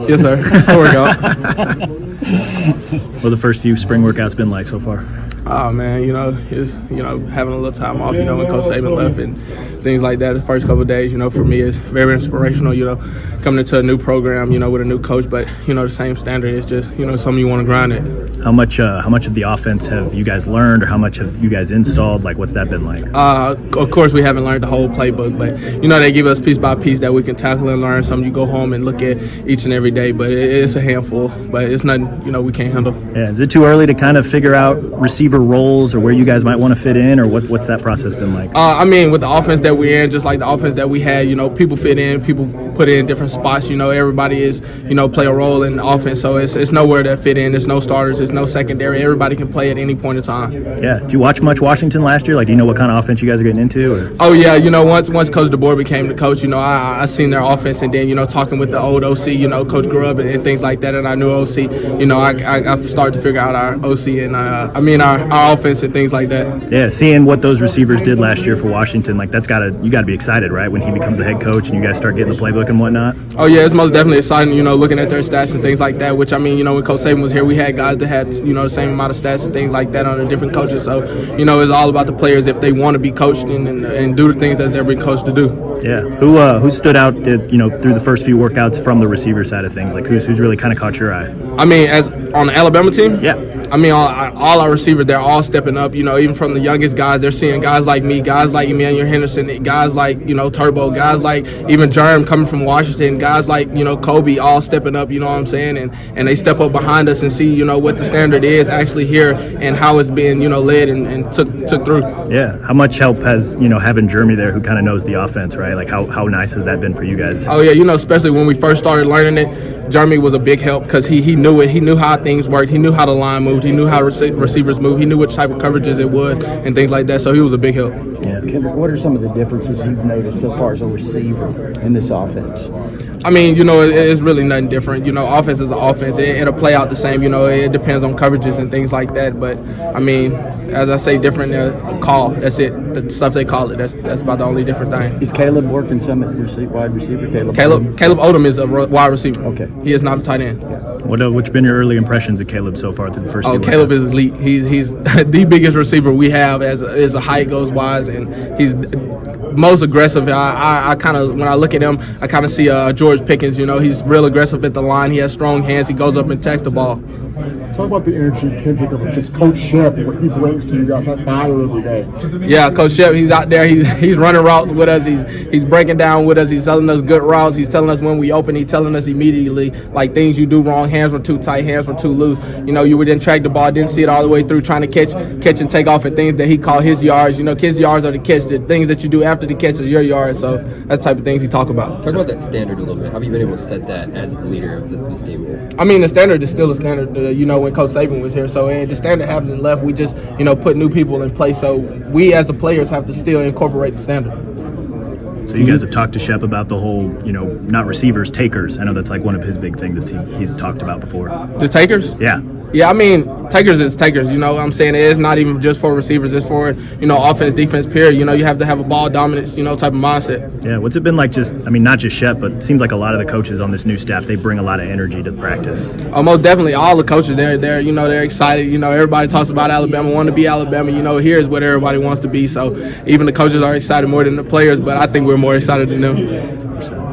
Yes, sir. There we go. Well, the first few spring workouts been like so far? Oh man, it's having a little time off, when Coach Saban left and things like that. The first couple of days, for me is very inspirational. Coming into a new program, with a new coach, but the same standard. It's just something you want to grind at. How much of the offense have you guys learned, or how much have you guys installed? Like, what's that been like? Of course, we haven't learned the whole playbook, but they give us piece by piece that we can tackle and learn. Something you go home and look at each and every day. But it's a handful, but it's nothing we can't handle. Yeah, is it too early to kind of figure out receiver roles or where you guys might want to fit in, or what's that process been like? With the offense that we're in, just like the offense that we had, people fit in, people put in different spots. Everybody is play a role in the offense, so it's nowhere to fit in. There's no starters, there's no secondary. Everybody can play at any point in time. Yeah. Do you watch much Washington last year? Like, do you know what kind of offense you guys are getting into? Or? Oh yeah, once Coach DeBoer became the coach, I seen their offense, and then talking with the old OC, Coach Grubb and things like that, and our new OC, I started to figure out our OC and our offense and things like that. Yeah, seeing what those receivers did last year for Washington, like you gotta be excited, right? When he becomes the head coach and you guys start getting the playbook and whatnot. Oh yeah, it's most definitely exciting. Looking at their stats and things like that. Which when Coach Saban was here, we had guys that had the same amount of stats and things like that under different coaches. So it's all about the players if they want to be coached and do the things that they're being coached to do. Yeah. Who stood out, through the first few workouts from the receiver side of things? Like, who's really kind of caught your eye? As on the Alabama team? Yeah. All our receivers, they're all stepping up. Even from the youngest guys, they're seeing guys like me, guys like Emmanuel Henderson, guys like, Turbo, guys like even Germ coming from Washington, guys like, Kobe, all stepping up, what I'm saying? And they step up behind us and see, what the standard is actually here and how it's being, led and took through. Yeah. How much help has, having Jeremy there who kind of knows the offense, right? Like, how nice has that been for you guys? Oh, yeah, especially when we first started learning it, Jeremy was a big help because he knew it. He knew how things worked. He knew how the line moved. He knew how receivers moved. He knew what type of coverages it was and things like that. So he was a big help. Yeah. Kendrick, what are some of the differences you've noticed so far as a receiver in this offense? It's really nothing different. Offense is an offense. It'll play out the same. It depends on coverages and things like that. But, as I say, different call. That's it. The stuff they call it. That's about the only different thing. Is Caleb working some at wide receiver? Caleb Odom is a wide receiver. Okay. He is not a tight end. What's been your early impressions of Caleb so far through the first few Caleb is elite. He's the biggest receiver we have as a height goes wise, and he's most aggressive. I kind of, when I look at him, I kind of see George Pickens. He's real aggressive at the line. He has strong hands. He goes up and attacks the ball. Talk about the energy, Kendrick, of just Coach Shep, what he brings to you guys that fire every day. Yeah, Coach Shep, he's out there. He's running routes with us. He's breaking down with us. He's telling us good routes. He's telling us when we open. He's telling us immediately, like, things you do wrong. Hands were too tight. Hands were too loose. You didn't track the ball, didn't see it all the way through, trying to catch and take off, and things that he called his yards. His yards are the catch. The things that you do after the catch are your yards. So that's the type of things he talk about. Talk about that standard a little bit. How have you been able to set that as the leader of this team here? The standard is still a standard, when Coach Saban was here. So the standard hasn't left. We just, put new people in place. So we as the players have to still incorporate the standard. So you guys have talked to Shep about the whole, not receivers, takers. I know that's like one of his big things that he's talked about before. The takers? Yeah. Yeah, takers is takers. What I'm saying? It's not even just for receivers. It's for, offense, defense, period. You have to have a ball dominance, type of mindset. Yeah, what's it been like not just Shep, but it seems like a lot of the coaches on this new staff, they bring a lot of energy to practice. Most definitely. All the coaches, they're excited. Everybody talks about Alabama, want to be Alabama. Here's what everybody wants to be. So even the coaches are excited more than the players, but I think we're more excited than them.